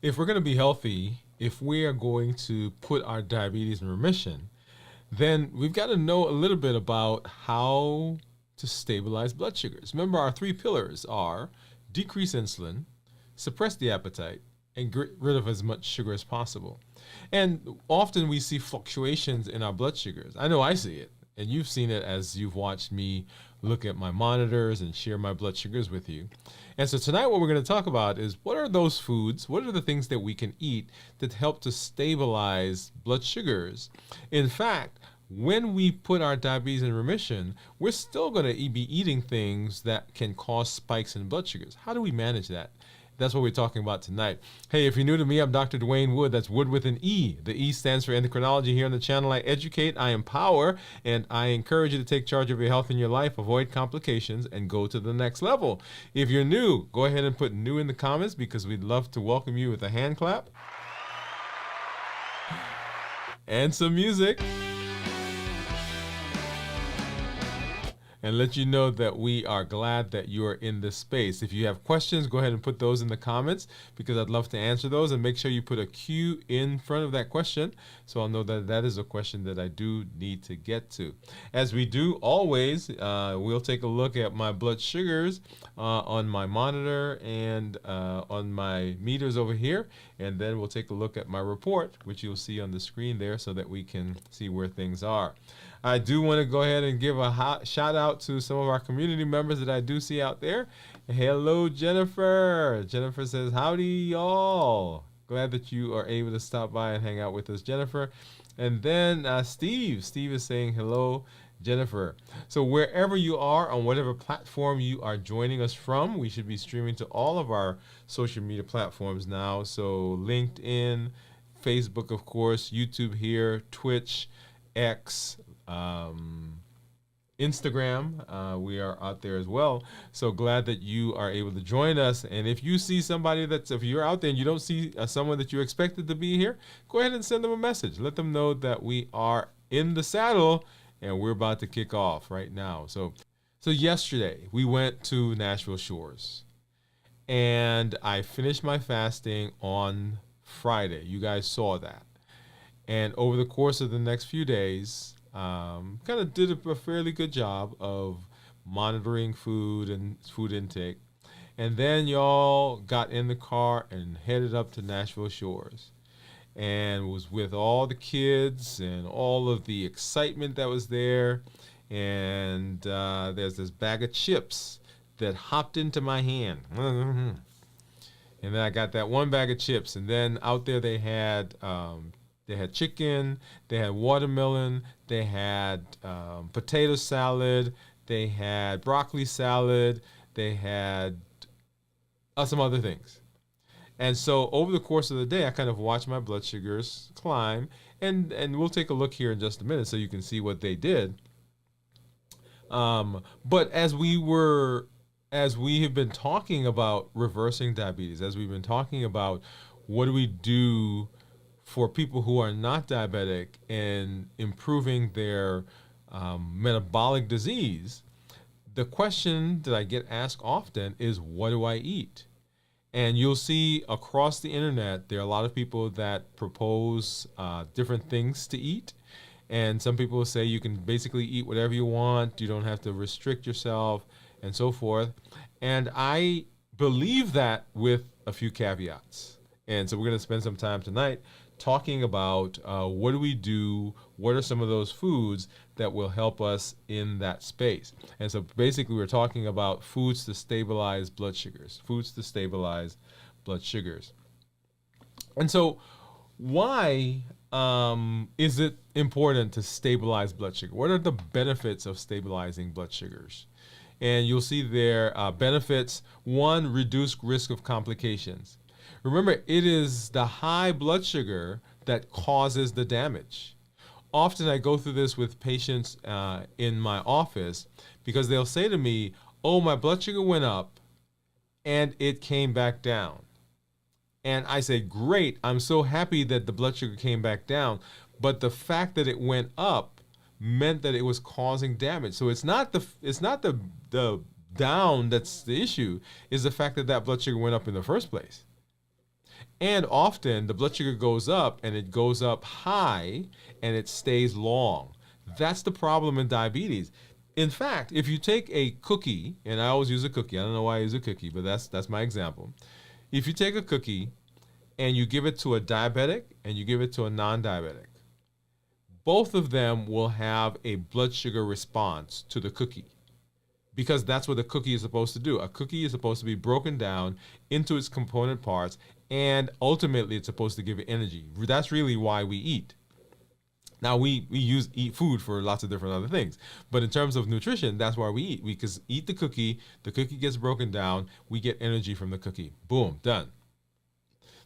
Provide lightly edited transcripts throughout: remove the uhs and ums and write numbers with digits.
if we're going to be healthy, if we are going to put our diabetes in remission, then we've got to know a little bit about how to stabilize blood sugars. Remember, our three pillars are decrease insulin, suppress the appetite, and get rid of as much sugar as possible. And often we see fluctuations in our blood sugars. I know I see it, and you've seen it as you've watched me look at my monitors and share my blood sugars with you. And so tonight what we're going to talk about is what are those foods, what are the things that we can eat that help to stabilize blood sugars. In fact, when we put our diabetes in remission, we're still going to be eating things that can cause spikes in blood sugars. How do we manage that? That's what we're talking about tonight. Hey, if you're new to me, I'm Dr. Dwain Woode. That's Wood with an E. The E stands for endocrinology. Here on the channel, I educate, I empower, and I encourage you to take charge of your health and your life, avoid complications, and go to the next level. If you're new, go ahead and put new in the comments because we'd love to welcome you with a hand clap and some music. And let you know that we are glad that you are in this space. If you have questions, go ahead and put those in the comments because I'd love to answer those, and make sure you put a Q in front of that question so I'll know that that is a question that I do need to get to. As we do always, we'll take a look at my blood sugars on my monitor and on my meters over here, and then we'll take a look at my report, which you'll see on the screen there so that we can see where things are. I do want to go ahead and give a shout out to some of our community members that I do see out there. Hello, Jennifer. Jennifer says, howdy, y'all. Glad that you are able to stop by and hang out with us, Jennifer. And then Steve. Steve is saying hello, Jennifer. So wherever you are, on whatever platform you are joining us from, we should be streaming to all of our social media platforms now. So LinkedIn, Facebook, of course, YouTube here, Twitch, X, Instagram, we are out there as well. So glad that you are able to join us. And if you see somebody if you're out there and you don't see someone that you expected to be here, go ahead and send them a message. Let them know that we are in the saddle and we're about to kick off right now. So yesterday we went to Nashville Shores and I finished my fasting on Friday. You guys saw that. And over the course of the next few days, kind of did a fairly good job of monitoring food and food intake. And then y'all got in the car and headed up to Nashville Shores and was with all the kids and all of the excitement that was there. And there's this bag of chips that hopped into my hand. And then I got that one bag of chips. And then out there they had chicken, they had watermelon, they had potato salad, they had broccoli salad, they had some other things. And so over the course of the day, I kind of watched my blood sugars climb, and we'll take a look here in just a minute so you can see what they did. But as we have been talking about reversing diabetes, as we've been talking about what do we do for people who are not diabetic and improving their metabolic disease, the question that I get asked often is, what do I eat? And you'll see across the internet, there are a lot of people that propose different things to eat. And some people say you can basically eat whatever you want. You don't have to restrict yourself and so forth. And I believe that with a few caveats. And so we're going to spend some time tonight talking about what do we do, what are some of those foods that will help us in that space. And so basically we're talking about foods to stabilize blood sugars, And so why is it important to stabilize blood sugar? What are the benefits of stabilizing blood sugars? And you'll see there benefits. One, reduced risk of complications. Remember, it is the high blood sugar that causes the damage. Often I go through this with patients in my office because they'll say to me, oh, my blood sugar went up and it came back down. And I say, great, I'm so happy that the blood sugar came back down. But the fact that it went up meant that it was causing damage. So it's not the down that's the issue, is the fact that that blood sugar went up in the first place. And often the blood sugar goes up, and it goes up high and it stays long. That's the problem in diabetes. In fact, if you take a cookie, and I always use a cookie, I don't know why I use a cookie, but that's my example. If you take a cookie and you give it to a diabetic and you give it to a non-diabetic, both of them will have a blood sugar response to the cookie, because that's what a cookie is supposed to do. A cookie is supposed to be broken down into its component parts, and ultimately it's supposed to give you energy. That's really why we eat. Now, we eat food for lots of different other things, but in terms of nutrition, that's why we eat. We eat the cookie gets broken down, we get energy from the cookie. Boom, done.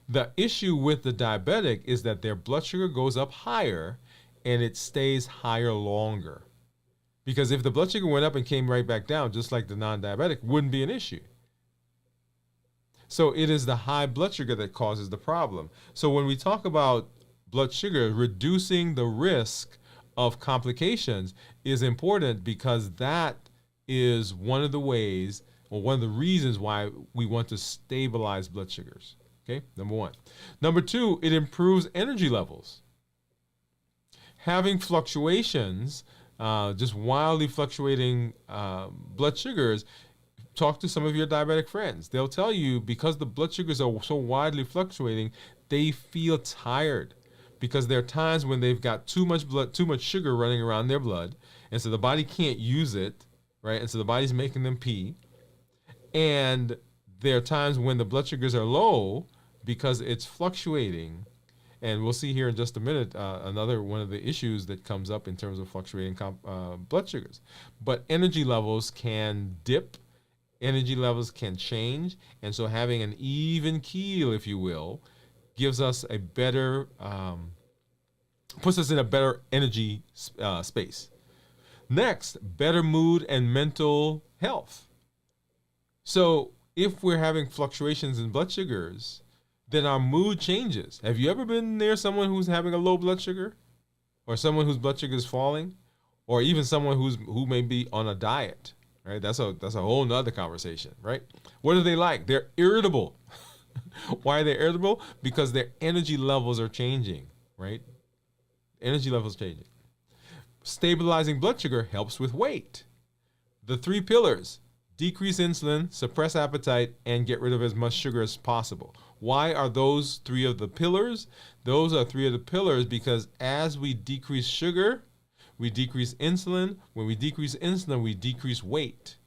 The issue with the diabetic is that their blood sugar goes up higher and it stays higher longer. Because if the blood sugar went up and came right back down, just like the non-diabetic, wouldn't be an issue. So it is the high blood sugar that causes the problem. So when we talk about blood sugar, reducing the risk of complications is important, because that is one of the ways, or one of the reasons why we want to stabilize blood sugars. Okay, number one. Number two, it improves energy levels. Having fluctuations, just wildly fluctuating blood sugars, talk to some of your diabetic friends. They'll tell you, because the blood sugars are so widely fluctuating, they feel tired, because there are times when they've got too much sugar running around their blood, and so the body can't use it, right? And so the body's making them pee. And there are times when the blood sugars are low because it's fluctuating. And we'll see here in just a minute another one of the issues that comes up in terms of fluctuating blood sugars. But energy levels can dip, energy levels can change, and so having an even keel, if you will, gives us a better, puts us in a better energy space. Next, better mood and mental health. So if we're having fluctuations in blood sugars, then our mood changes. Have you ever been near someone who's having a low blood sugar, or someone whose blood sugar is falling, or even someone who may be on a diet? Right? That's a whole nother conversation, right? What are they like? They're irritable. Why are they irritable? Because their energy levels are changing, right? Energy levels changing. Stabilizing blood sugar helps with weight. The three pillars: decrease insulin, suppress appetite, and get rid of as much sugar as possible. Why are those three of the pillars? Those are three of the pillars because as we decrease sugar, we decrease insulin. When we decrease insulin, we decrease weight.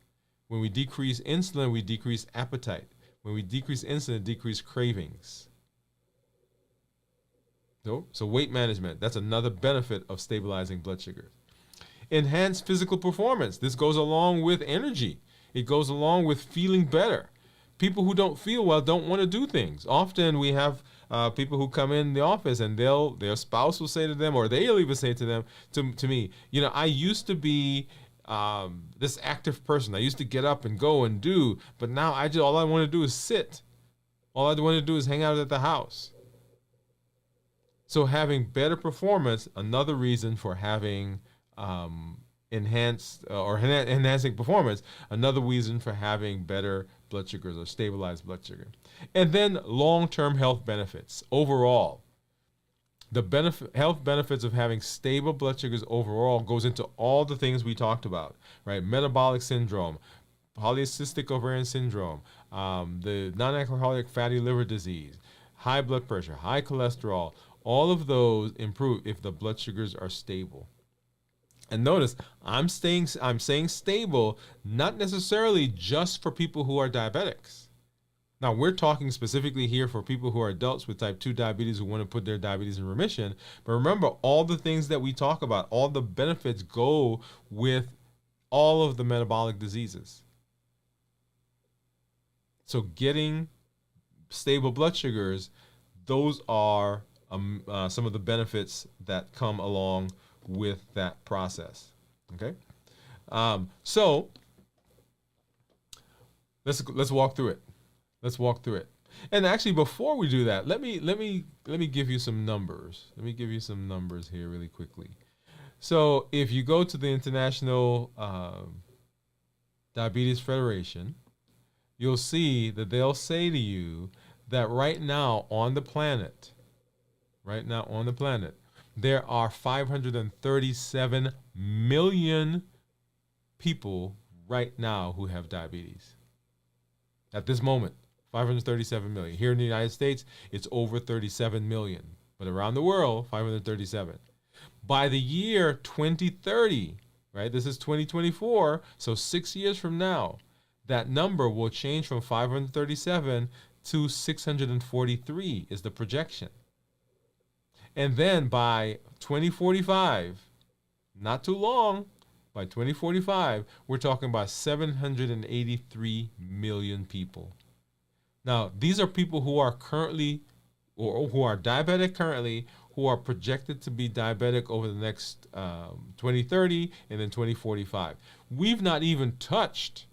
When we decrease insulin, we decrease appetite. When we decrease insulin, decrease cravings. So weight management, that's another benefit of stabilizing blood sugar. Enhance physical performance. This goes along with energy. It goes along with feeling better. People who don't feel well don't want to do things. Often we have people who come in the office and their spouse will say to them, or they'll even say to them, to me, I used to be this active person. I used to get up and go and do, but now all I want to do is sit. All I want to do is hang out at the house. So having better performance, another reason for having enhancing performance, another reason for having better blood sugars or stabilized blood sugar. And then long-term health benefits. Overall, the health benefits of having stable blood sugars overall goes into all the things we talked about, right? Metabolic syndrome, polycystic ovarian syndrome, the non-alcoholic fatty liver disease, high blood pressure, high cholesterol. All of those improve if the blood sugars are stable. And notice, I'm saying stable, not necessarily just for people who are diabetics. Now, we're talking specifically here for people who are adults with type 2 diabetes who want to put their diabetes in remission. But remember, all the things that we talk about, all the benefits go with all of the metabolic diseases. So getting stable blood sugars, those are some of the benefits that come along with that process. Okay, so let's walk through it. Let's walk through it. And actually, before we do that, let me give you some numbers. Let me give you some numbers here really quickly. So if you go to the International Diabetes Federation, you'll see that they'll say to you that right now on the planet, there are 537 million people right now who have diabetes. At this moment, 537 million. Here in the United States, it's over 37 million. But around the world, 537. By the year 2030, right? This is 2024, so 6 years from now, that number will change from 537 to 643 is the projection. And then by 2045, not too long, by 2045, we're talking about 783 million people. Now, these are people who are currently, or who are diabetic currently, who are projected to be diabetic over the next 2030 and then 2045. We've not even touched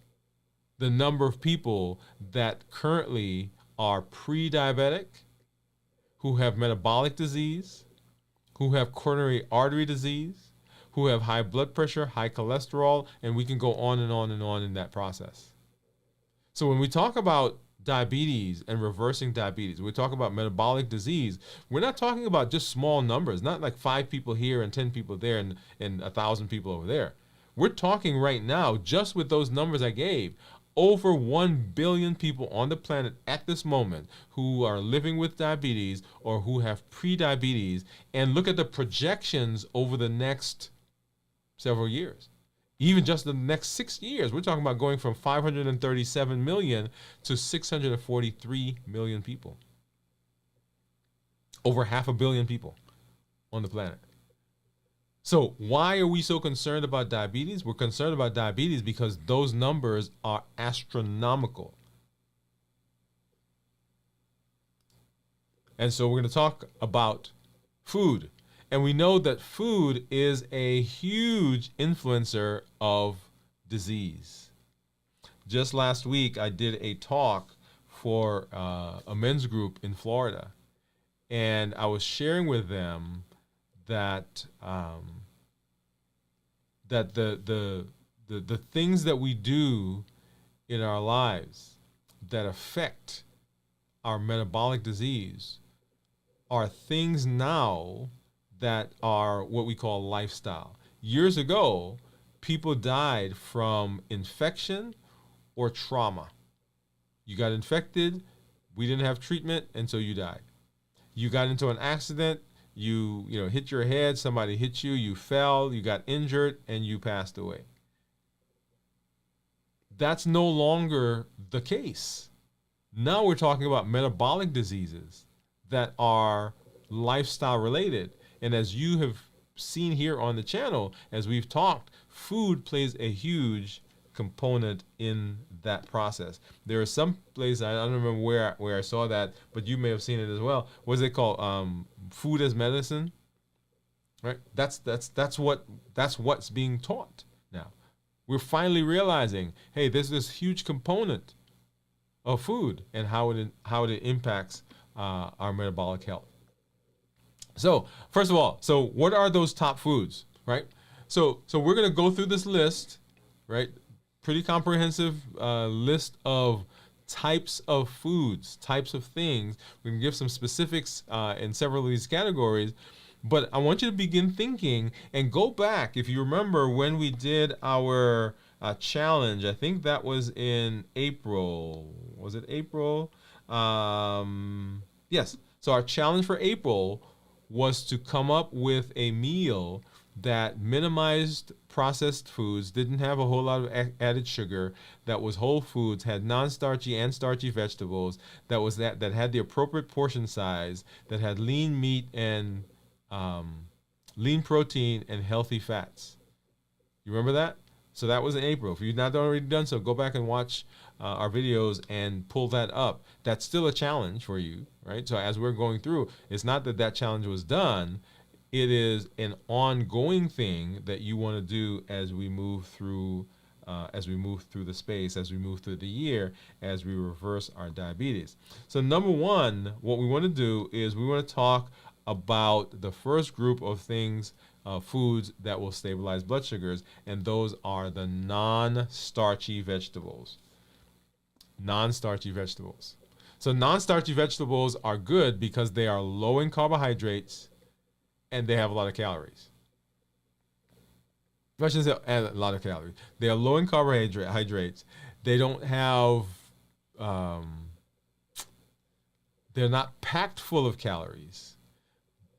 the number of people that currently are pre-diabetic, who have metabolic disease, who have coronary artery disease, who have high blood pressure, high cholesterol, and we can go on and on and on in that process. So when we talk about diabetes and reversing diabetes, we talk about metabolic disease, we're not talking about just small numbers, not like 5 people here and 10 people there and 1,000 people over there. We're talking right now, just with those numbers I gave, over 1 billion people on the planet at this moment who are living with diabetes or who have pre-diabetes, and look at the projections over the next several years. Even just the next 6 years, we're talking about going from 537 million to 643 million people. Over 500 million people on the planet. So why are we so concerned about diabetes? We're concerned about diabetes because those numbers are astronomical. And so we're going to talk about food. And we know that food is a huge influencer of disease. Just last week, I did a talk for a men's group in Florida. And I was sharing with them that that the things that we do in our lives that affect our metabolic disease are things now that are what we call lifestyle. Years ago, people died from infection or trauma. You got infected, we didn't have treatment, and so you died. You got into an accident, you hit your head, somebody hit you, you fell, you got injured, and you passed away. That's no longer the case. Now we're talking about metabolic diseases that are lifestyle related. And as you have seen here on the channel, as we've talked, food plays a huge component in that process. There are some places, I don't remember where I saw that, but you may have seen it as well. What's it called? Food as medicine, right? That's what's being taught now. We're finally realizing, hey, there's this huge component of food and how it impacts our metabolic health. So first of all, so what are those top foods, right? So we're gonna go through this list, right? Pretty comprehensive list of types of foods, types of things. We can give some specifics in several of these categories, but I want you to begin thinking and go back. If you remember when we did our challenge, I think that was in April. Was it April? Yes. So our challenge for April was to come up with a meal that minimized processed foods, didn't have a whole lot of added sugar, that was whole foods, had non-starchy and starchy vegetables, that had the appropriate portion size, that had lean meat and lean protein and healthy fats. You remember that? So that was in April. If you've not already done so, go back and watch our videos and pull that up. That's still a challenge for you, right? So as we're going through, it's not that challenge was done. It is an ongoing thing that you want to do as we move through the space, as we move through the year, as we reverse our diabetes. So number one, what we want to do is we want to talk about the first group of things, foods that will stabilize blood sugars, and those are the non-starchy vegetables. Non-starchy vegetables. So non-starchy vegetables are good because they are low in carbohydrates and they have a lot of calories. I shouldn't say a lot of calories. They are low in carbohydrates. They don't have, they're not packed full of calories.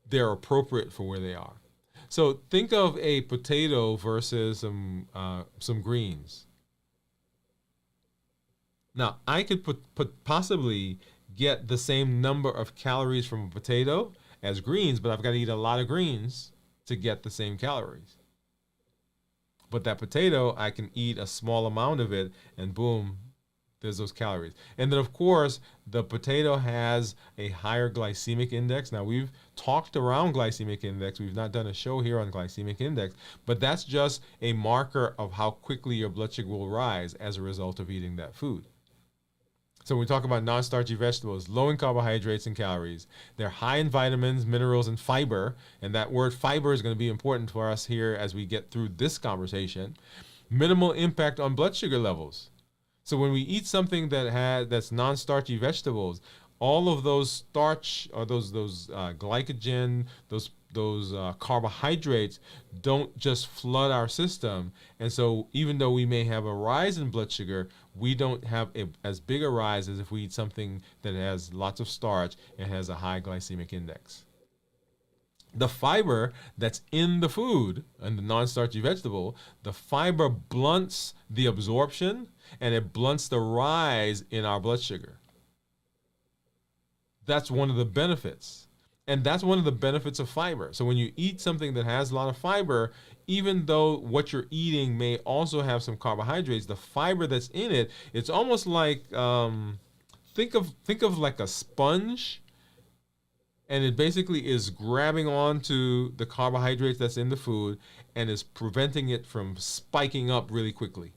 They're appropriate for where they are. So think of a potato versus some greens. Now, I could possibly get the same number of calories from a potato as greens, but I've got to eat a lot of greens to get the same calories. But that potato, I can eat a small amount of it, and boom, there's those calories. And then, of course, the potato has a higher glycemic index. Now, we've talked around glycemic index. We've not done a show here on glycemic index, but that's just a marker of how quickly your blood sugar will rise as a result of eating that food. So when we talk about non-starchy vegetables, low in carbohydrates and calories, they're high in vitamins, minerals, and fiber. And that word fiber is going to be important for us here as we get through this conversation. Minimal impact on blood sugar levels. So when we eat something that's non-starchy vegetables, all of those starch or those glycogen, those carbohydrates don't just flood our system. And so even though we may have a rise in blood sugar, we don't have as big a rise as if we eat something that has lots of starch and has a high glycemic index. The fiber that's in the food and the non-starchy vegetable, the fiber blunts the absorption and it blunts the rise in our blood sugar. That's one of the benefits. And that's one of the benefits of fiber. So when you eat something that has a lot of fiber, even though what you're eating may also have some carbohydrates, the fiber that's in it, it's almost like think of like a sponge, and it basically is grabbing onto the carbohydrates that's in the food and is preventing it from spiking up really quickly.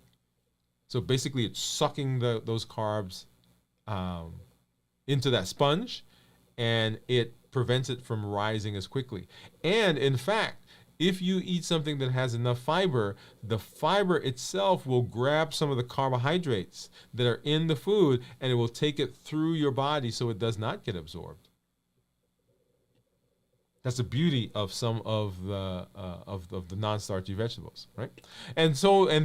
So basically, it's sucking those carbs into that sponge, and it prevents it from rising as quickly. And in fact, if you eat something that has enough fiber, the fiber itself will grab some of the carbohydrates that are in the food and it will take it through your body so it does not get absorbed. That's the beauty of some of the non-starchy vegetables, right? And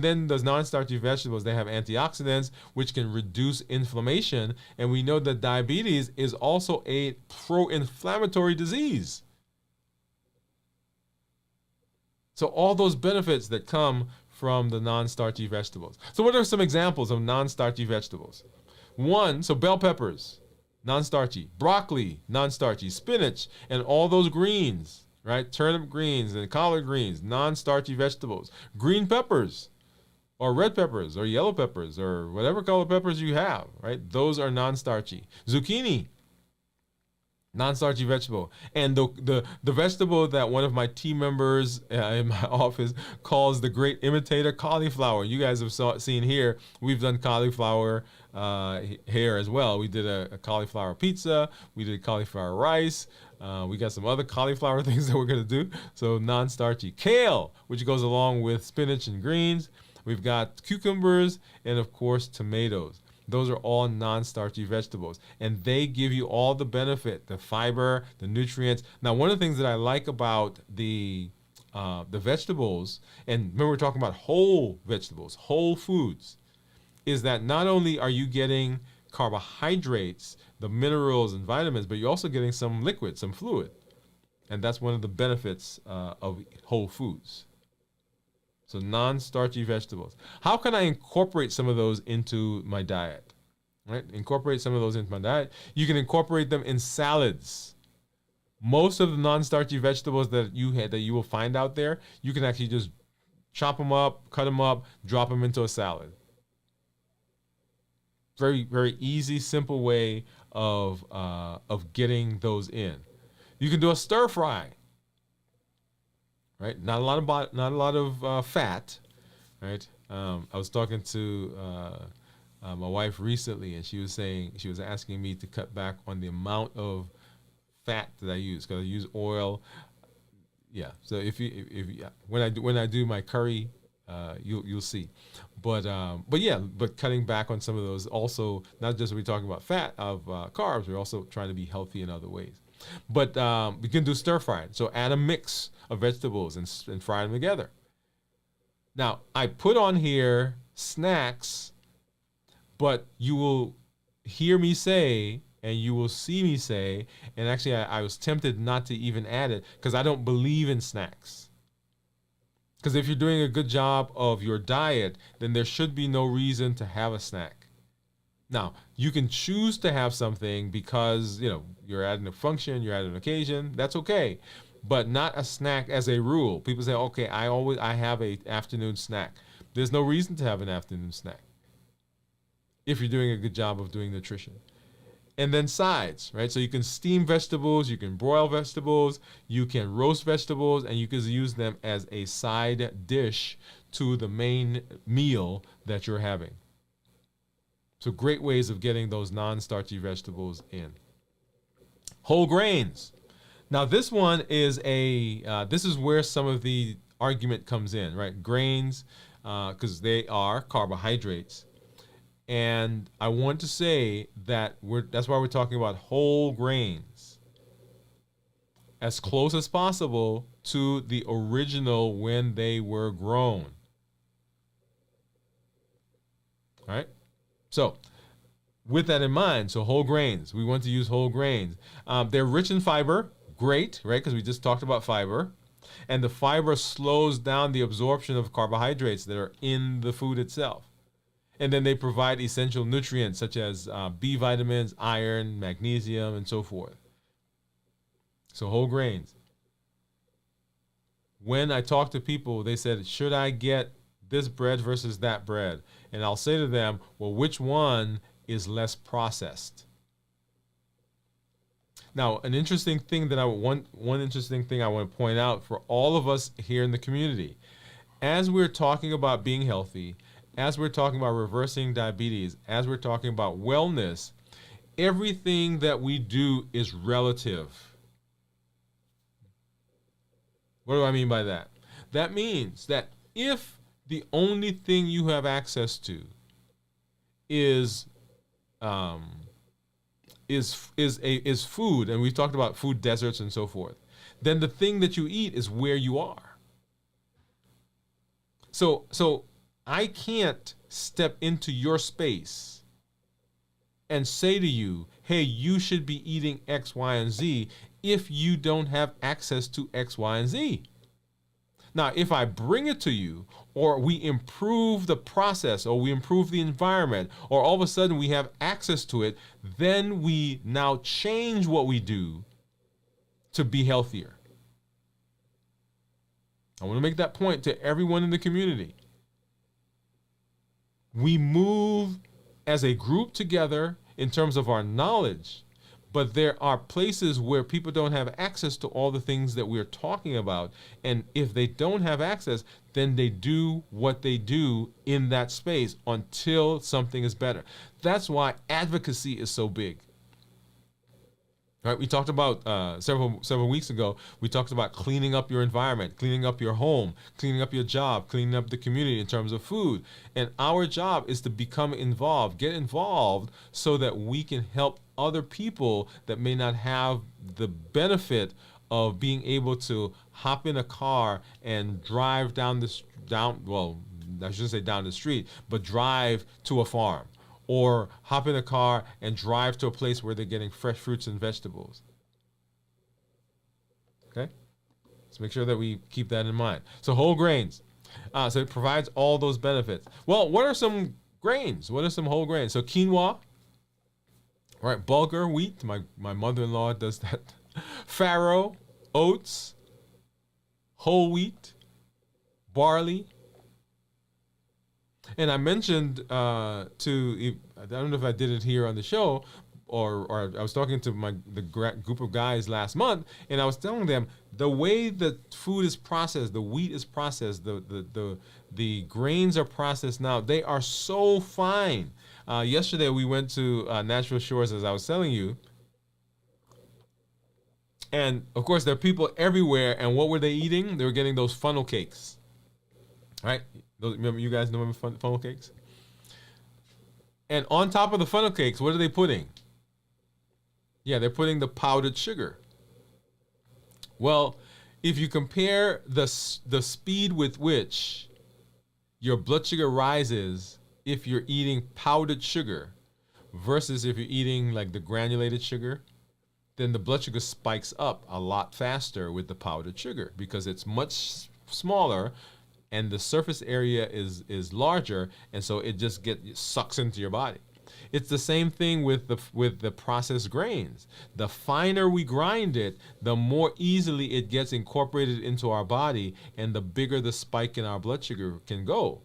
then those non-starchy vegetables, they have antioxidants which can reduce inflammation, and we know that diabetes is also a pro-inflammatory disease. So all those benefits that come from the non-starchy vegetables. So what are some examples of non-starchy vegetables? One, so bell peppers, non-starchy. Broccoli, non-starchy. Spinach, and all those greens, right? Turnip greens and collard greens, non-starchy vegetables. Green peppers, or red peppers, or yellow peppers, or whatever color peppers you have, right? Those are non-starchy. Zucchini, non-starchy vegetable. And the vegetable that one of my team members in my office calls the great imitator, cauliflower. You guys have seen here, we've done cauliflower here as well. We did a cauliflower pizza. We did cauliflower rice. We got some other cauliflower things that we're going to do. So non-starchy. Kale, which goes along with spinach and greens. We've got cucumbers and, of course, tomatoes. Those are all non-starchy vegetables, and they give you all the benefit, the fiber, the nutrients. Now, one of the things that I like about the vegetables, and remember we're talking about whole vegetables, whole foods, is that not only are you getting carbohydrates, the minerals and vitamins, but you're also getting some liquid, some fluid. And that's one of the benefits of whole foods. So non-starchy vegetables. How can I incorporate some of those into my diet? Right? Incorporate some of those into my diet. You can incorporate them in salads. Most of the non-starchy vegetables that you will find out there, you can actually just chop them up, cut them up, drop them into a salad. Very, very easy, simple way of getting those in. You can do a stir fry. Right, not a lot of fat, right? I was talking to my wife recently, and she was asking me to cut back on the amount of fat that I use because I use oil. Yeah, so when I do my curry You'll see, but yeah, but cutting back on some of those also, not just we talking about fat of carbs, we're also trying to be healthy in other ways. But we can do stir frying, so add a mix of vegetables and fry them together. Now I put on here snacks, but you will hear me say, and you will see me say, and actually I was tempted not to even add it because I don't believe in snacks. Because if you're doing a good job of your diet, then there should be no reason to have a snack. Now, you can choose to have something because, you're at a function, you're at an occasion, that's okay. But not a snack as a rule. People say, okay, I have a afternoon snack. There's no reason to have an afternoon snack if you're doing a good job of doing nutrition. And then sides, right? So you can steam vegetables, you can broil vegetables, you can roast vegetables, and you can use them as a side dish to the main meal that you're having. So great ways of getting those non-starchy vegetables in. Whole grains. Now this one is this is where some of the argument comes in, right? Grains, because they are carbohydrates. And I want to say that that's why we're talking about whole grains, as close as possible to the original when they were grown. All right? So, with that in mind, so whole grains, we want to use whole grains. They're rich in fiber, great, right? Because we just talked about fiber. And the fiber slows down the absorption of carbohydrates that are in the food itself. And then they provide essential nutrients such as B vitamins, iron, magnesium, and so forth. So whole grains. When I talk to people, they said, should I get this bread versus that bread? And I'll say to them, well, which one is less processed? Now, an interesting thing that one interesting thing I want to point out for all of us here in the community, as we're talking about being healthy, as we're talking about reversing diabetes, as we're talking about wellness, everything that we do is relative. What do I mean by that? That means that if the only thing you have access to is food, and we've talked about food deserts and so forth, then the thing that you eat is where you are. So I can't step into your space and say to you, hey, you should be eating X, Y, and Z if you don't have access to X, Y, and Z. Now, if I bring it to you, or we improve the process, or we improve the environment, or all of a sudden we have access to it, then we now change what we do to be healthier. I want to make that point to everyone in the community. We move as a group together in terms of our knowledge, but there are places where people don't have access to all the things that we're talking about. And if they don't have access, then they do what they do in that space until something is better. That's why advocacy is so big. Right, we talked about several weeks ago, we talked about cleaning up your environment, cleaning up your home, cleaning up your job, cleaning up the community in terms of food. And our job is to become involved, get involved so that we can help other people that may not have the benefit of being able to hop in a car and drive I shouldn't say down the street, but drive to a farm. Or hop in a car and drive to a place where they're getting fresh fruits and vegetables. Okay? Let's make sure that we keep that in mind. So whole grains. So it provides all those benefits. Well, what are some grains? What are some whole grains? So quinoa, right? Bulgur wheat. My mother-in-law does that. Farro, oats, whole wheat, barley. And I mentioned I don't know if I did it here on the show, or I was talking to the group of guys last month, and I was telling them the way the food is processed, the wheat is processed, the grains are processed now. They are so fine. Yesterday we went to Natural Shores, as I was telling you, and of course there are people everywhere. And what were they eating? They were getting those funnel cakes. Right? Remember, you guys know funnel cakes? And on top of the funnel cakes, what are they putting? Yeah, they're putting the powdered sugar. Well, if you compare the speed with which your blood sugar rises if you're eating powdered sugar versus if you're eating like the granulated sugar, then the blood sugar spikes up a lot faster with the powdered sugar because it's much smaller and the surface area is larger, and so it just sucks into your body. It's the same thing with the processed grains. The finer we grind it, the more easily it gets incorporated into our body, and the bigger the spike in our blood sugar can go.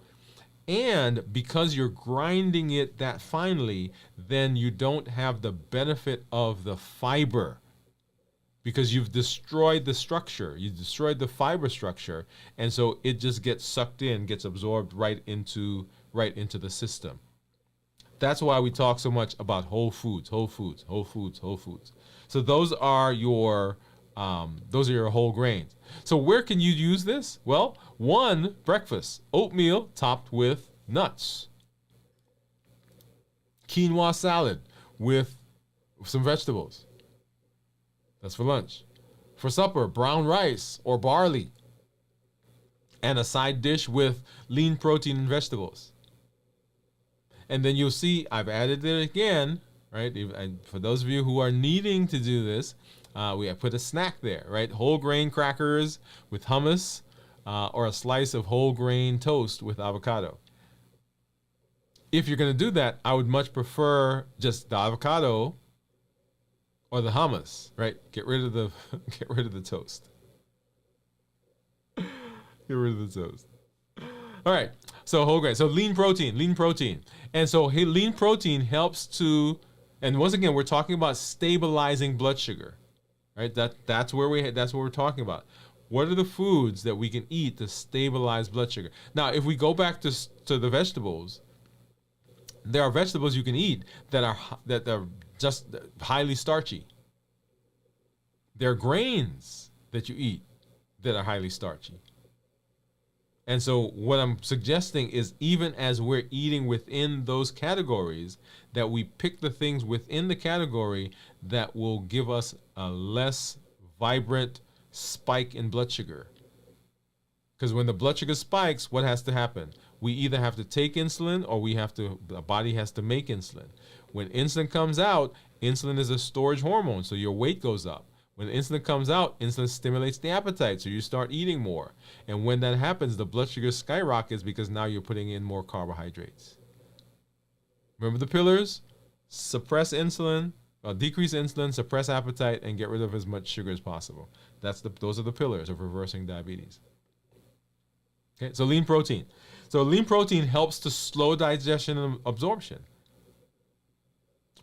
And because you're grinding it that finely, then you don't have the benefit of the fiber because you've destroyed the structure. You destroyed the fiber structure, and so it just gets sucked in, gets absorbed right into the system. That's why we talk so much about whole foods, whole foods, whole foods, whole foods. So those are your whole grains. So where can you use this? Well, one, breakfast, oatmeal topped with nuts. Quinoa salad with some vegetables. That's for lunch. For supper, brown rice or barley. And a side dish with lean protein and vegetables. And then you'll see I've added it again, right? And for those of you who are needing to do this, we have put a snack there, right? Whole grain crackers with hummus or a slice of whole grain toast with avocado. If you're going to do that, I would much prefer just the avocado or the hummus, right? Get rid of the toast. Get rid of the toast. All right. So whole grain. So lean protein. And so lean protein helps to, and once again, we're talking about stabilizing blood sugar, right? That's what we're talking about. What are the foods that we can eat to stabilize blood sugar? Now, if we go back to the vegetables, there are vegetables you can eat that are just highly starchy. There are grains that you eat that are highly starchy. And so what I'm suggesting is even as we're eating within those categories, that we pick the things within the category that will give us a less vibrant spike in blood sugar. Because when the blood sugar spikes, what has to happen? We either have to take insulin or the body has to make insulin. When insulin comes out, insulin is a storage hormone, so your weight goes up. When insulin comes out, insulin stimulates the appetite, so you start eating more. And when that happens, the blood sugar skyrockets because now you're putting in more carbohydrates. Remember the pillars? Suppress insulin, decrease insulin, suppress appetite, and get rid of as much sugar as possible. Those are the pillars of reversing diabetes. Okay, so lean protein. So lean protein helps to slow digestion and absorption.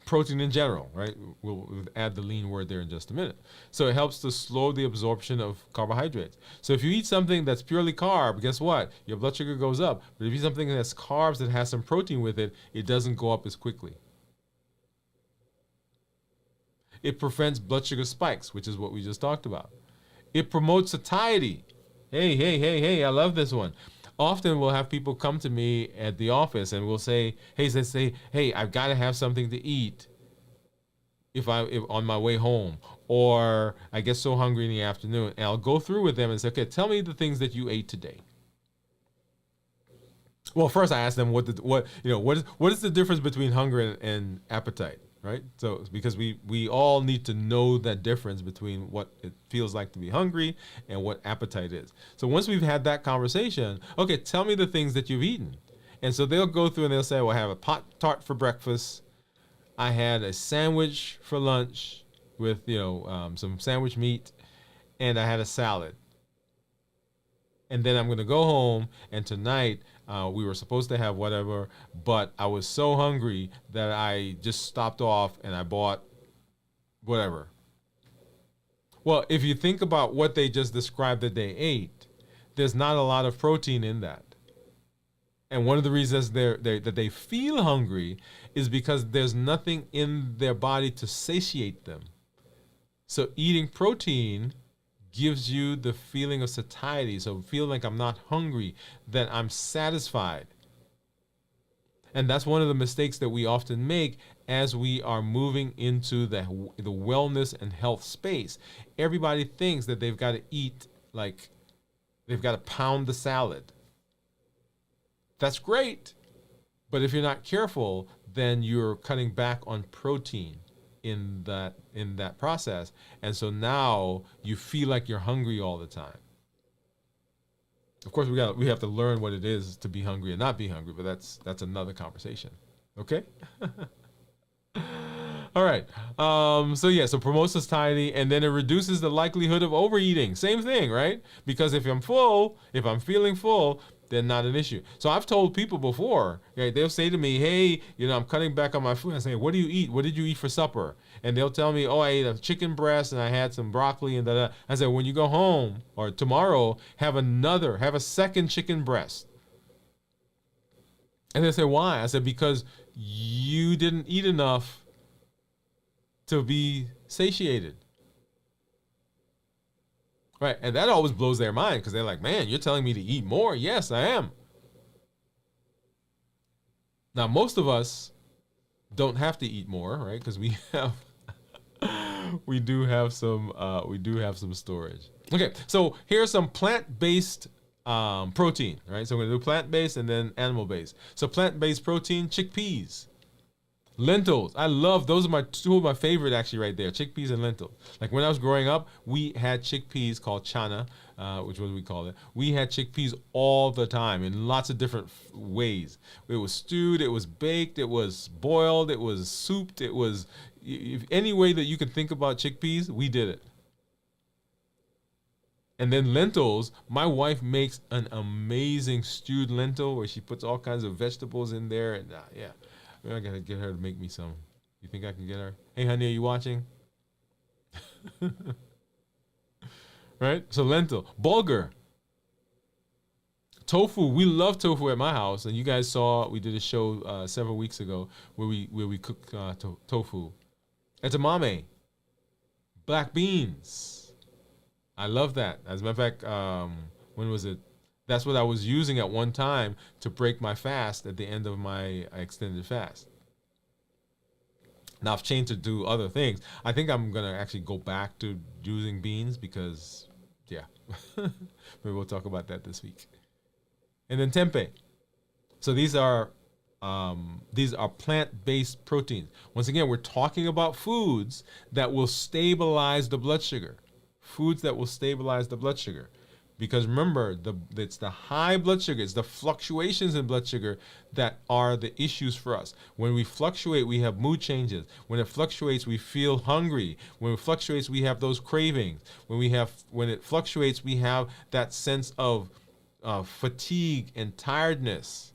Protein in general, right? We'll add the lean word there in just a minute. So it helps to slow the absorption of carbohydrates. So if you eat something that's purely carb, guess what? Your blood sugar goes up. But if you eat something that's carbs that has some protein with it, it doesn't go up as quickly. It prevents blood sugar spikes, which is what we just talked about. It promotes satiety. Hey, I love this one. Often we'll have people come to me at the office and we'll say, hey, I've got to have something to eat if on my way home, or I get so hungry in the afternoon, and I'll go through with them and say, okay, tell me the things that you ate today. Well, first I ask them what is the difference between hunger and appetite, right? So because we all need to know that difference between what it feels like to be hungry and what appetite is. So once we've had that conversation, okay, tell me the things that you've eaten. And so they'll go through and they'll say, well, I have a Pop-Tart for breakfast. I had a sandwich for lunch with some sandwich meat, and I had a salad. And then I'm going to go home, and tonight we were supposed to have whatever, but I was so hungry that I just stopped off and I bought whatever. Well, if you think about what they just described that they ate, there's not a lot of protein in that. And one of the reasons that they feel hungry is because there's nothing in their body to satiate them. So eating protein gives you the feeling of satiety. So feel like I'm not hungry, that I'm satisfied. And that's one of the mistakes that we often make as we are moving into the wellness and health space. Everybody thinks that they've got to eat, like they've got to pound the salad. That's great. But if you're not careful, then you're cutting back on protein in that process. And so now you feel like you're hungry all the time. Of course, we have to learn what it is to be hungry and not be hungry, but that's another conversation. Okay? All right. So promotes satiety, and then it reduces the likelihood of overeating. Same thing, right? Because if I'm feeling full, then not an issue. So I've told people before, okay, they'll say to me, hey, I'm cutting back on my food. I say, what do you eat? What did you eat for supper? And they'll tell me, oh, I ate a chicken breast and I had some broccoli and da-da. I said, when you go home or tomorrow, have a second chicken breast. And they say, why? I said, because you didn't eat enough to be satiated. Right, and that always blows their mind because they're like, man, you're telling me to eat more? Yes, I am. Now, most of us don't have to eat more, right? Because we do have some storage. Okay, so here's some plant-based protein, right? So we're gonna do plant-based and then animal-based. So plant-based protein, chickpeas. Lentils. I love those. Are two of my favorite actually right there. Chickpeas and lentils. Like when I was growing up, we had chickpeas called chana, which was what we call it. We had chickpeas all the time in lots of different ways. It was stewed, it was baked, it was boiled, it was souped, it was any way that you could think about chickpeas, we did it. And then lentils, my wife makes an amazing stewed lentil where she puts all kinds of vegetables in there. And yeah. I gotta get her to make me some. You think I can get her? Hey, honey, are you watching? Right? So lentil, bulgur, tofu. We love tofu at my house, and you guys saw we did a show several weeks ago where we cook tofu. Edamame, black beans. I love that. As a matter of fact, when was it? That's what I was using at one time to break my fast at the end of my extended fast. Now I've changed to do other things. I think I'm going to actually go back to using beans because, yeah, maybe we'll talk about that this week. And then tempeh. So these are plant-based proteins. Once again, we're talking about foods that will stabilize the blood sugar. Foods that will stabilize the blood sugar. Because remember, it's the high blood sugar, it's the fluctuations in blood sugar that are the issues for us. When we fluctuate, we have mood changes. When it fluctuates, we feel hungry. When it fluctuates, we have those cravings. When it fluctuates, we have that sense of fatigue and tiredness.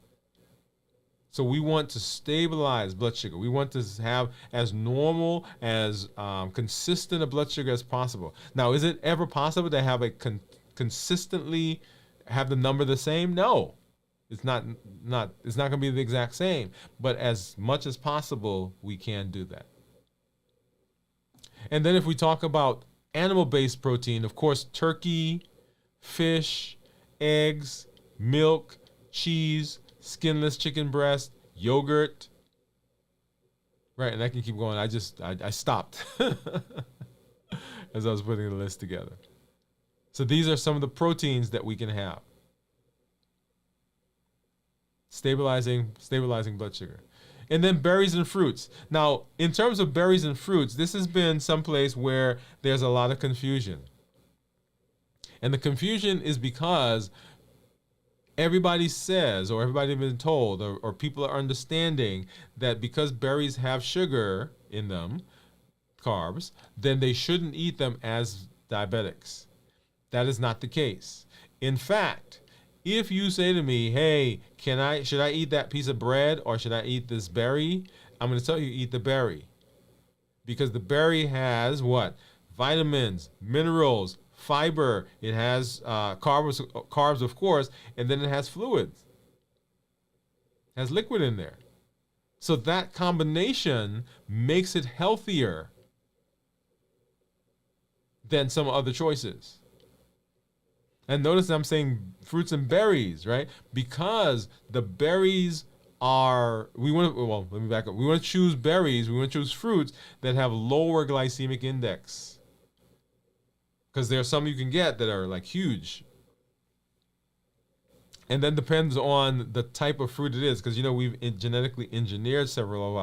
So we want to stabilize blood sugar. We want to have as normal, as consistent a blood sugar as possible. Now, is it ever possible to have a consistently have the number the same? No, it's not going to be the exact same, but as much as possible we can do that. And then if we talk about animal-based protein, of course, turkey, fish, eggs, milk, cheese, skinless chicken breast, yogurt, right? And I can keep going. I stopped as I was putting the list together. So these are some of the proteins that we can have. Stabilizing blood sugar. And then berries and fruits. Now, in terms of berries and fruits, this has been someplace where there's a lot of confusion. And the confusion is because everybody says, or everybody's been told, or people are understanding that because berries have sugar in them, carbs, then they shouldn't eat them as diabetics. That is not the case. In fact, if you say to me, hey, should I eat that piece of bread or should I eat this berry? I'm going to tell you, eat the berry. Because the berry has what? Vitamins, minerals, fiber. It has carbs, of course, and then it has fluids. It has liquid in there. So that combination makes it healthier than some other choices. And notice I'm saying fruits and berries, right? Because the berries are, we want to, well, let me back up. We want to choose berries, we want to choose fruits that have lower glycemic index. Because there are some you can get that are like huge. And then depends on the type of fruit it is, because we've genetically engineered several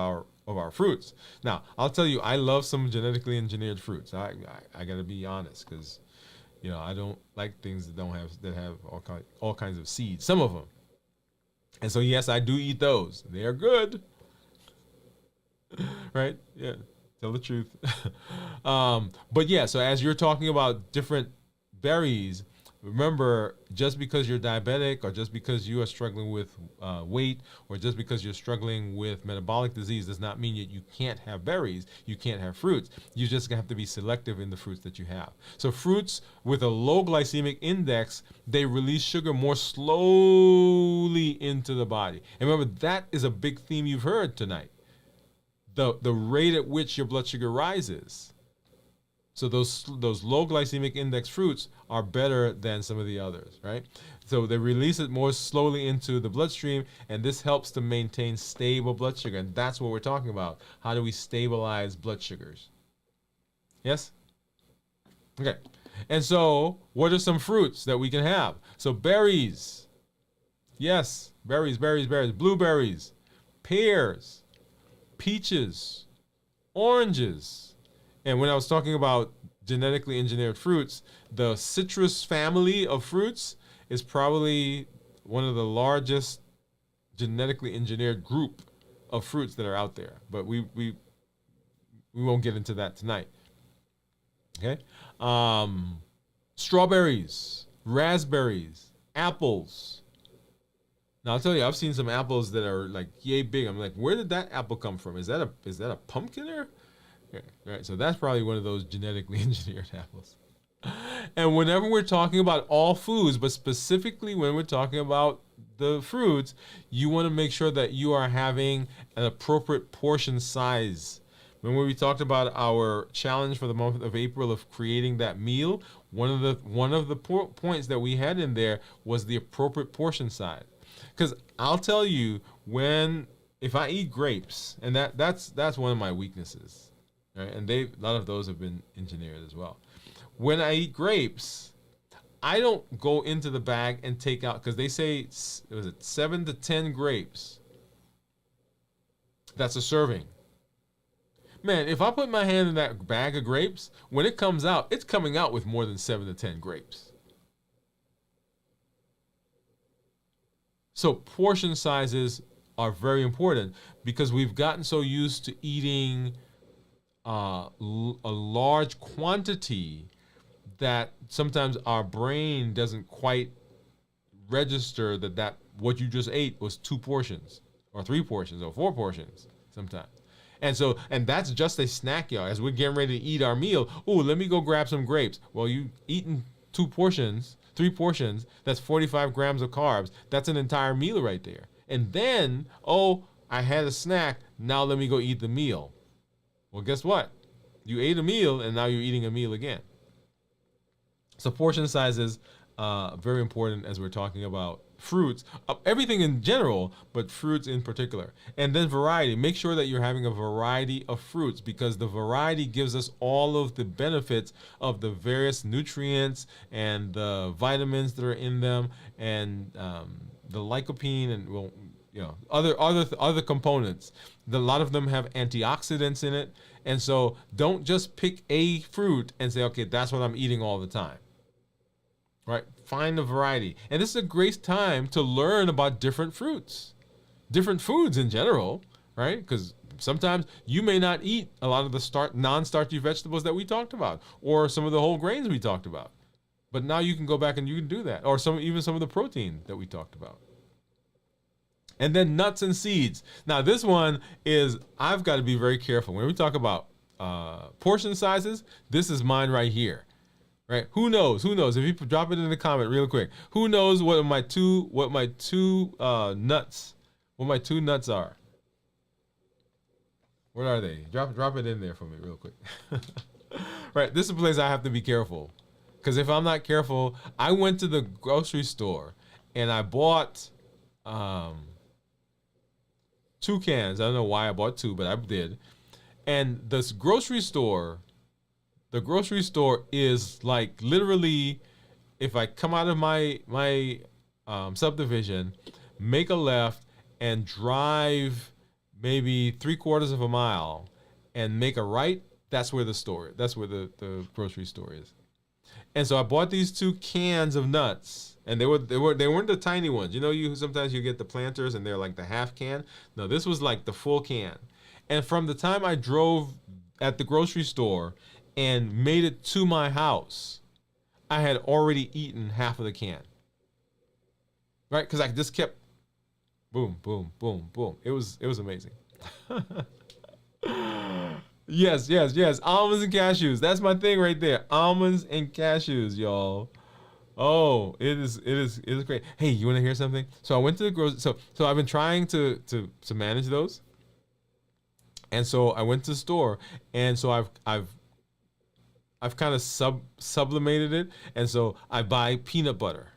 of our fruits. Now, I'll tell you, I love some genetically engineered fruits. I got to be honest, because I don't like things that have all kinds of seeds. Some of them, and so yes, I do eat those. They are good, right? Yeah, tell the truth. But yeah, so as you're talking about different berries, remember, just because you're diabetic, or just because you are struggling with weight, or just because you're struggling with metabolic disease, does not mean that you can't have berries, you can't have fruits. You just have to be selective in the fruits that you have. So fruits with a low glycemic index, they release sugar more slowly into the body. And remember, that is a big theme you've heard tonight. The rate at which your blood sugar rises. So those low glycemic index fruits are better than some of the others, right? So they release it more slowly into the bloodstream, and this helps to maintain stable blood sugar. And that's what we're talking about. How do we stabilize blood sugars? Yes? Okay. And so what are some fruits that we can have? So berries. Yes, berries. Blueberries, pears, peaches, oranges. And when I was talking about genetically engineered fruits, the citrus family of fruits is probably one of the largest genetically engineered group of fruits that are out there. But we won't get into that tonight. Okay? Strawberries, raspberries, apples. Now I'll tell you, I've seen some apples that are like yay big. I'm like, where did that apple come from? Is that a pumpkin there? Yeah, right, so that's probably one of those genetically engineered apples. And whenever we're talking about all foods, but specifically when we're talking about the fruits, you want to make sure that you are having an appropriate portion size. Remember we talked about our challenge for the month of April of creating that meal? One of the points that we had in there was the appropriate portion size. Because I'll tell you, if I eat grapes, and that's one of my weaknesses. Right? And a lot of those have been engineered as well. When I eat grapes, I don't go into the bag and take out, because they say, was it 7 to 10 grapes? That's a serving. Man, if I put my hand in that bag of grapes, when it comes out, it's coming out with more than 7 to 10 grapes. So portion sizes are very important, because we've gotten so used to eating a large quantity that sometimes our brain doesn't quite register that what you just ate was 2 portions or 3 portions or 4 portions sometimes. And that's just a snack, y'all. As we're getting ready to eat our meal, let me go grab some grapes. Well, you eaten 2 portions, 3 portions, that's 45 grams of carbs. That's an entire meal right there. And then, I had a snack, now let me go eat the meal. Well, guess what? You ate a meal, and now you're eating a meal again. So portion size is very important as we're talking about fruits, everything in general, but fruits in particular. And then variety. Make sure that you're having a variety of fruits, because the variety gives us all of the benefits of the various nutrients and the vitamins that are in them, and the lycopene and other components. A lot of them have antioxidants in it. And so don't just pick a fruit and say, okay, that's what I'm eating all the time. Right? Find a variety. And this is a great time to learn about different fruits, different foods in general, right? Because sometimes you may not eat a lot of the non-starchy vegetables that we talked about, or some of the whole grains we talked about. But now you can go back and you can do that, or even some of the protein that we talked about. And then nuts and seeds. Now this one is, I've got to be very careful. When we talk about portion sizes, this is mine right here. Right? Who knows? If you drop it in the comment real quick. Who knows what my two nuts are? What are they? Drop it in there for me real quick. Right, this is a place I have to be careful. Because if I'm not careful, I went to the grocery store and I bought 2 cans. I don't know why I bought 2, but I did. And this grocery store, the grocery store is like literally, if I come out of my subdivision, make a left and drive maybe 3/4 of a mile and make a right, that's where the grocery store is. And so I bought these 2 cans of nuts, and they weren't the tiny ones. You know, sometimes you get the planters and they're like the half can. No, this was like the full can. And from the time I drove at the grocery store and made it to my house, I had already eaten half of the can. Right? Because I just kept boom, boom, boom, boom. It was amazing. Yes. Almonds and cashews. That's my thing right there. Almonds and cashews, y'all. Oh, it is great. Hey, you want to hear something? So I went to the grocery. So I've been trying to manage those. And so I went to the store, and so I've kind of sublimated it, and so I buy peanut butter.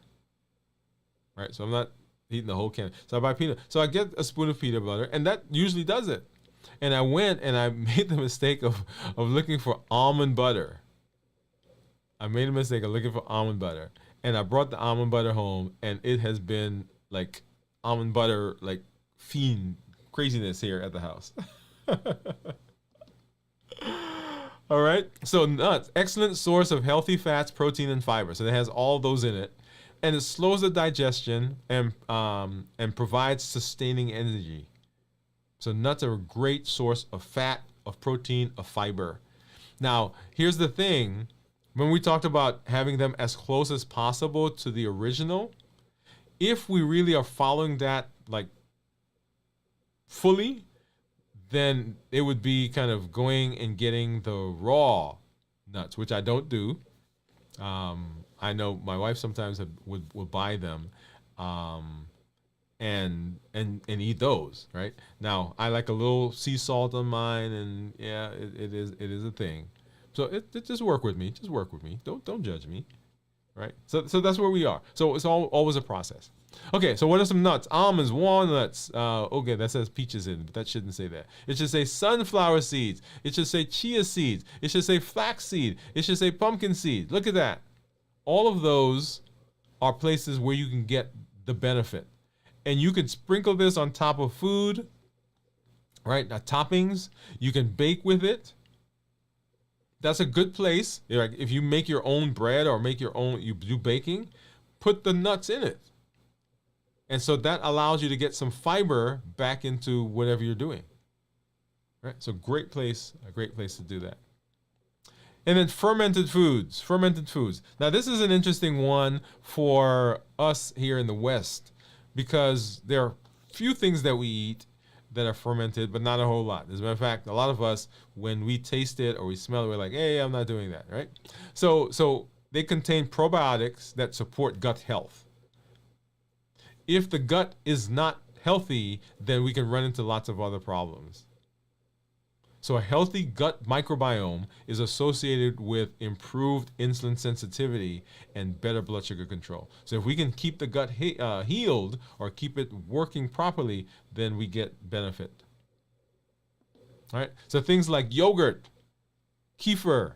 Right? So I'm not eating the whole can. So I buy peanut. So I get a spoon of peanut butter, and that usually does it. And I went and I made the mistake of looking for almond butter. I made a mistake of looking for almond butter. And I brought the almond butter home, and it has been like almond butter, like fiend craziness here at the house. All right. So nuts, excellent source of healthy fats, protein, and fiber. So it has all those in it. And it slows the digestion and provides sustaining energy. So nuts are a great source of fat, of protein, of fiber. Now, here's the thing. When we talked about having them as close as possible to the original, if we really are following that like fully, then it would be kind of going and getting the raw nuts, which I don't do. I know my wife sometimes would buy them. And eat those, right? Now I like a little sea salt on mine, and yeah, it is a thing. So it just work with me. Just work with me. Don't judge me, right? So that's where we are. So it's always a process. Okay, so what are some nuts? Almonds, walnuts. Okay, that says peaches in, but that shouldn't say that. It should say sunflower seeds. It should say chia seeds. It should say flax seed. It should say pumpkin seed. Look at that. All of those are places where you can get the benefit. And you can sprinkle this on top of food, right? Toppings. You can bake with it. That's a good place. Like if you make your own bread or you do baking, put the nuts in it. And so that allows you to get some fiber back into whatever you're doing. Right? So a great place to do that. And then fermented foods. Now this is an interesting one for us here in the West, because there are few things that we eat that are fermented, but not a whole lot. As a matter of fact, a lot of us, when we taste it or we smell it, we're like, hey, I'm not doing that, right? So they contain probiotics that support gut health. If the gut is not healthy, then we can run into lots of other problems. So a healthy gut microbiome is associated with improved insulin sensitivity and better blood sugar control. So if we can keep the gut healed or keep it working properly, then we get benefit. All right. So things like yogurt, kefir,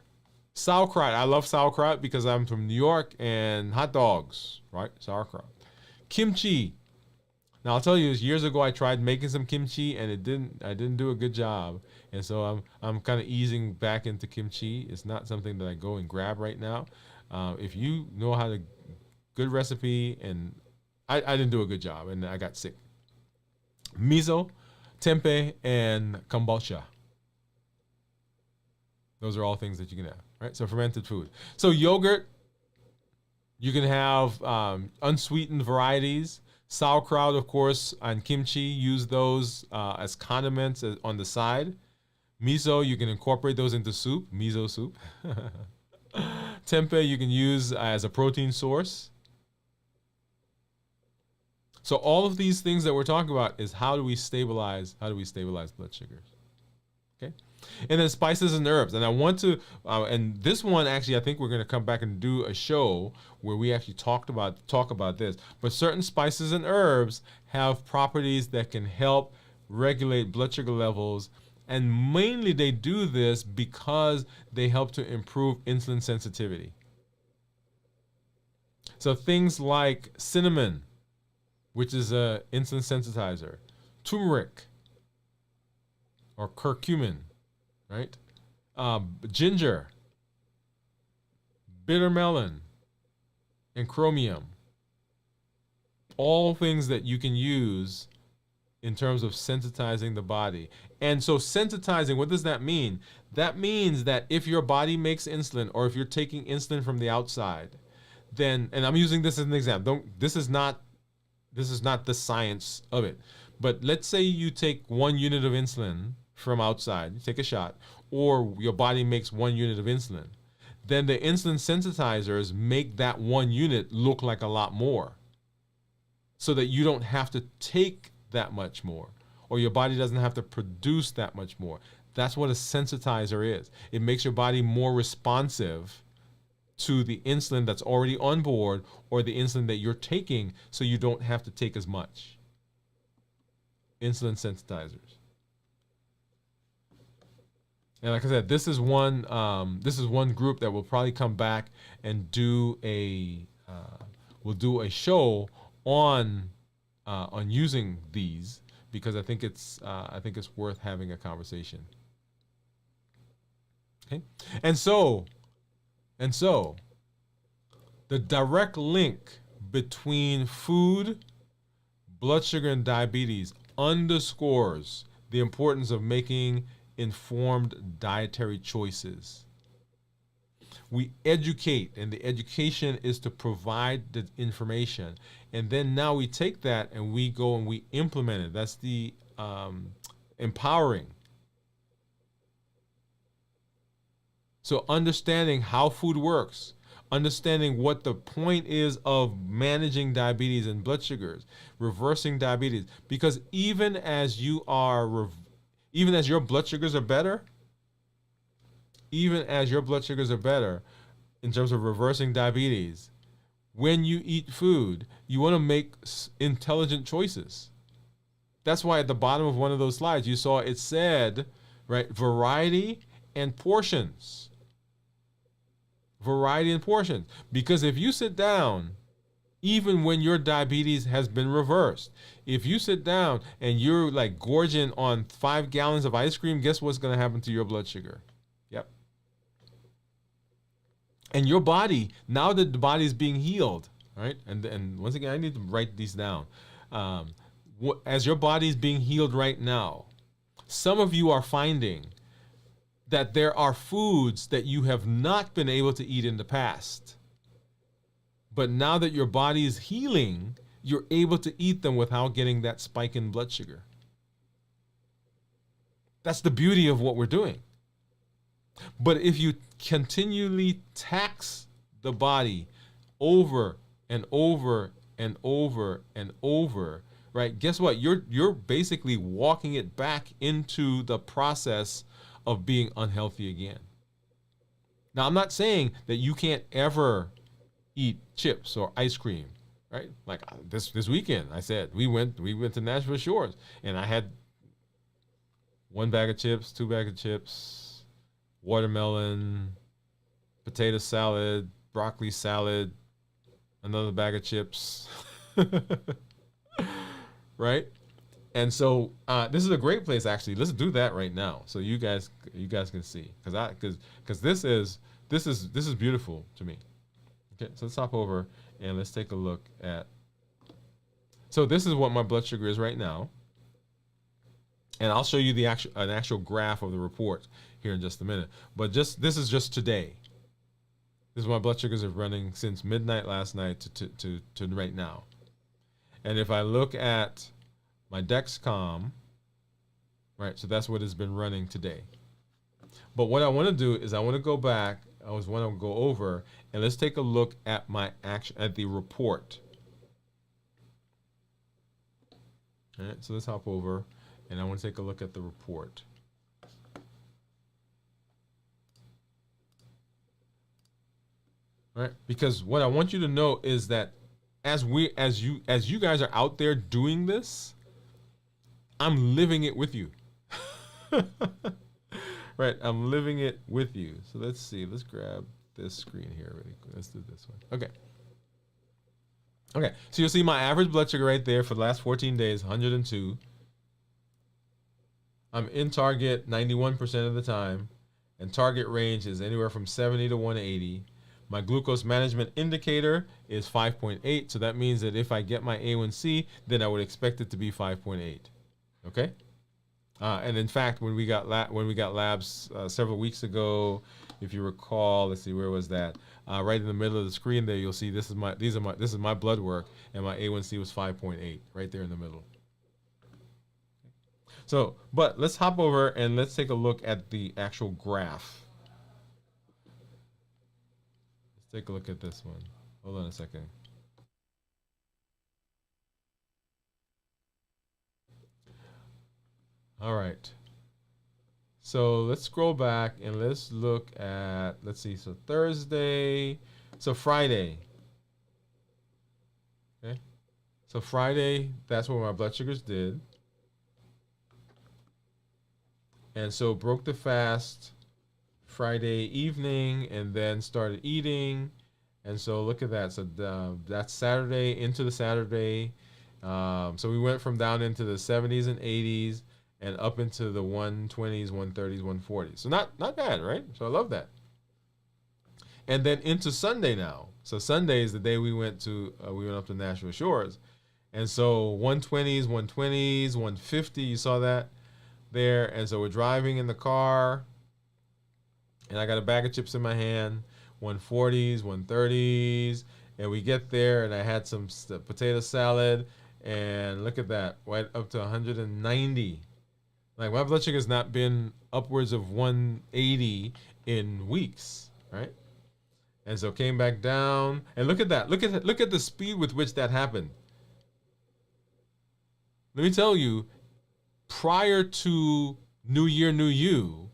sauerkraut. I love sauerkraut because I'm from New York, and hot dogs, right? Sauerkraut. Kimchi. Now I'll tell you, years ago I tried making some kimchi, and I didn't do a good job. And so I'm kind of easing back into kimchi. It's not something that I go and grab right now. If you know how to good recipe, and I didn't do a good job, and I got sick. Miso, tempeh, and kombucha. Those are all things that you can have, right? So fermented food. So yogurt, you can have unsweetened varieties. Sauerkraut, of course, and kimchi, use those as condiments on the side. Miso, you can incorporate those into soup, miso soup. Tempeh, you can use as a protein source. So all of these things that we're talking about is how do we stabilize blood sugars? Okay. And then spices and herbs. And I want to, and this one actually, I think we're going to come back and do a show where we actually talk about this. But certain spices and herbs have properties that can help regulate blood sugar levels. And mainly they do this because they help to improve insulin sensitivity. So things like cinnamon, which is a insulin sensitizer, turmeric or curcumin, right? Ginger, bitter melon, and chromium. All things that you can use in terms of sensitizing the body. And so sensitizing, what does that mean? That means that if your body makes insulin, or if you're taking insulin from the outside, then, and I'm using this as an example. This is not the science of it. But let's say you take 1 unit of insulin from outside, you take a shot, or your body makes 1 unit of insulin. Then the insulin sensitizers make that 1 unit look like a lot more, so that you don't have to take that much more, or your body doesn't have to produce that much more. That's what a sensitizer is. It makes your body more responsive to the insulin that's already on board, or the insulin that you're taking, so you don't have to take as much. Insulin sensitizers. And like I said, this is one group that will probably come back and do a show on using these, because I think it's worth having a conversation. Okay, and so the direct link between food, blood sugar, and diabetes underscores the importance of making informed dietary choices. We educate, and the education is to provide the information. And then now we take that and we go and we implement it. That's the empowering. So understanding how food works, understanding what the point is of managing diabetes and blood sugars, reversing diabetes, because even as your blood sugars are better, in terms of reversing diabetes, when you eat food, you want to make intelligent choices. That's why at the bottom of one of those slides, you saw it said, right, variety and portions. Variety and portions. Because if you sit down, even when your diabetes has been reversed, if you sit down and you're like gorging on 5 gallons of ice cream, guess what's going to happen to your blood sugar? Yep. And your body, now that the body is being healed, right? And once again, I need to write these down. As your body is being healed right now, some of you are finding that there are foods that you have not been able to eat in the past. But now that your body is healing, you're able to eat them without getting that spike in blood sugar. That's the beauty of what we're doing. But if you continually tax the body over and over and over and over, right? Guess what? You're basically walking it back into the process of being unhealthy again. Now, I'm not saying that you can't ever eat chips or ice cream, right? Like this weekend, I said we went to Nashville Shores, and I had 1 bag of chips, 2 bags of chips, watermelon, potato salad, broccoli salad, another bag of chips, right? And so this is a great place, actually. Let's do that right now, so you guys can see, because this is beautiful to me. Okay, so let's hop over and let's take a look at. So this is what my blood sugar is right now, and I'll show you an actual graph of the report here in just a minute. But this is just today. This is my blood sugars are running since midnight last night to right now. And if I look at my Dexcom, right, so that's what has been running today. But what I want to do is I want to go back. I want to go over and let's take a look at at the report. All right, so let's hop over and I want to take a look at the report. right? Because what I want you to know is that as you guys are out there doing this, I'm living it with you. Right, I'm living it with you. So let's see. Let's grab this screen here really quick. Let's do this one. Okay. Okay, so you'll see my average blood sugar right there for the last 14 days, 102. I'm in target 91% of the time, and target range is anywhere from 70 to 180. My glucose management indicator is 5.8, so that means that if I get my A1C, then I would expect it to be 5.8. Okay? And in fact, when we got labs several weeks ago, if you recall, let's see, where was that? Right in the middle of the screen there, you'll see this is my blood work, and my A1C was 5.8, right there in the middle. So, but let's hop over and let's take a look at the actual graph. Let's take a look at this one. Hold on a second. All right. So let's scroll back and let's look at, let's see, so Thursday, so Friday. Okay. So Friday, that's what my blood sugars did. And so broke the fast Friday evening and then started eating. And so look at that. So that's Saturday into the Saturday. So we went from down into the 70s and 80s and up into the 120s, 130s, 140s. So not bad, right? So I love that. And then into Sunday now. So Sunday is the day we went up to Nashville Shores. And so 120s, 120s, 150, you saw that there. And so we're driving in the car, and I got a bag of chips in my hand, 140s, 130s, and we get there, and I had some potato salad, and look at that, right up to 190. Like, my blood sugar has not been upwards of 180 in weeks, right? And so came back down, and look at that. Look at the speed with which that happened. Let me tell you, prior to New Year, New You,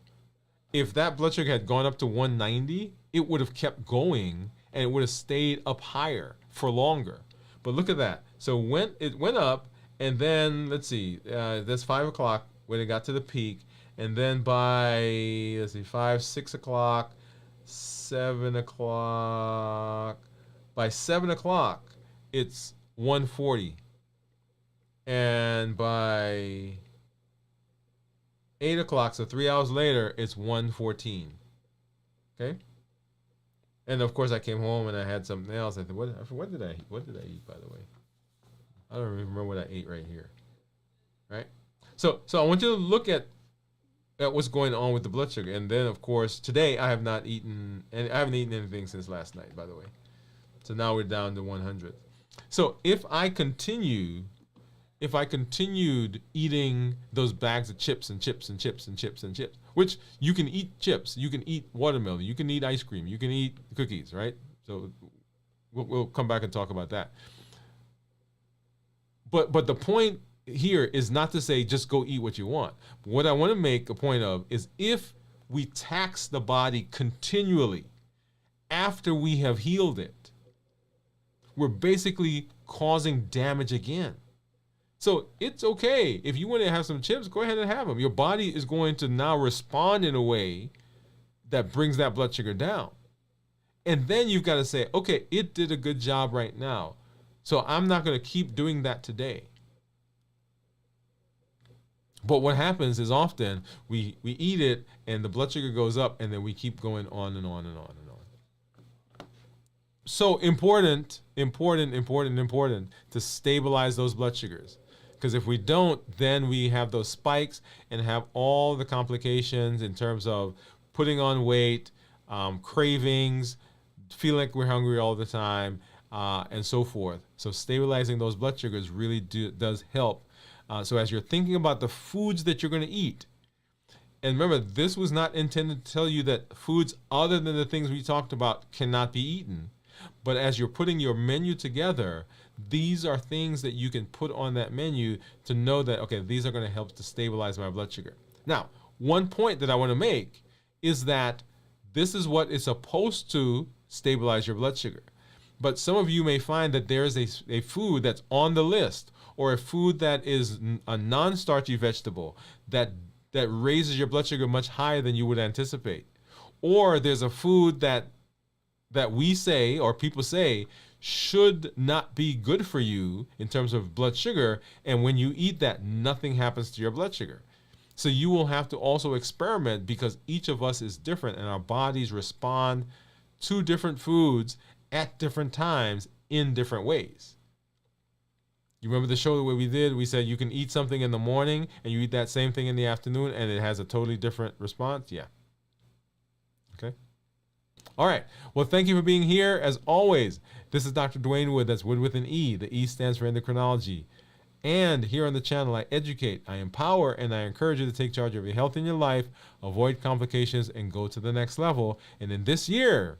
if that blood sugar had gone up to 190, it would have kept going, and it would have stayed up higher for longer. But look at that. So it went up, and then, let's see, that's 5 o'clock when it got to the peak. And then by, let's see, 5, 6 o'clock, 7 o'clock. By 7 o'clock, it's 140. And by 8 o'clock, so 3 hours later, it's 114. Okay? And of course, I came home and I had something else. I thought, what did I eat, by the way? I don't even remember what I ate right here. Right? So I want you to look at what's going on with the blood sugar. And then, of course, today I haven't eaten anything since last night, by the way. So now we're down to 100. So if I continued eating those bags of chips and chips and chips and chips and chips, which you can eat chips, you can eat watermelon, you can eat ice cream, you can eat cookies, right? So we'll come back and talk about that. But the point here is not to say just go eat what you want. What I want to make a point of is if we tax the body continually after we have healed it, we're basically causing damage again. So it's okay. If you want to have some chips, go ahead and have them. Your body is going to now respond in a way that brings that blood sugar down. And then you've got to say, okay, it did a good job right now. So I'm not going to keep doing that today. But what happens is often we eat it and the blood sugar goes up, and then we keep going on and on and on and on. So important to stabilize those blood sugars. Because if we don't, then we have those spikes and have all the complications in terms of putting on weight, cravings, feeling like we're hungry all the time, and so forth. So stabilizing those blood sugars really does help. So as you're thinking about the foods that you're going to eat, and remember, this was not intended to tell you that foods other than the things we talked about cannot be eaten. But as you're putting your menu together, these are things that you can put on that menu to know that, okay, these are going to help to stabilize my blood sugar. Now, one point that I want to make is that this is what is supposed to stabilize your blood sugar. But some of you may find that there's a food that's on the list, or a food that is a non-starchy vegetable that raises your blood sugar much higher than you would anticipate. Or there's a food that we say, or people say, should not be good for you in terms of blood sugar, and when you eat that, nothing happens to your blood sugar. So you will have to also experiment, because each of us is different and our bodies respond to different foods at different times in different ways. You remember the show that we did? We said you can eat something in the morning and you eat that same thing in the afternoon and it has a totally different response. Yeah. Okay. All right. Well, thank you for being here. As always, this is Dr. Dwain Woode. That's Wood with an E. The E stands for endocrinology. And here on the channel, I educate, I empower, and I encourage you to take charge of your health in your life, avoid complications, and go to the next level. And in this year,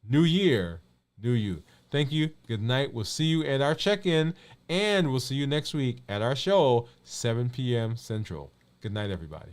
new year, new you. Thank you. Good night. We'll see you at our check-in, and we'll see you next week at our show, 7 p.m. Central. Good night, everybody.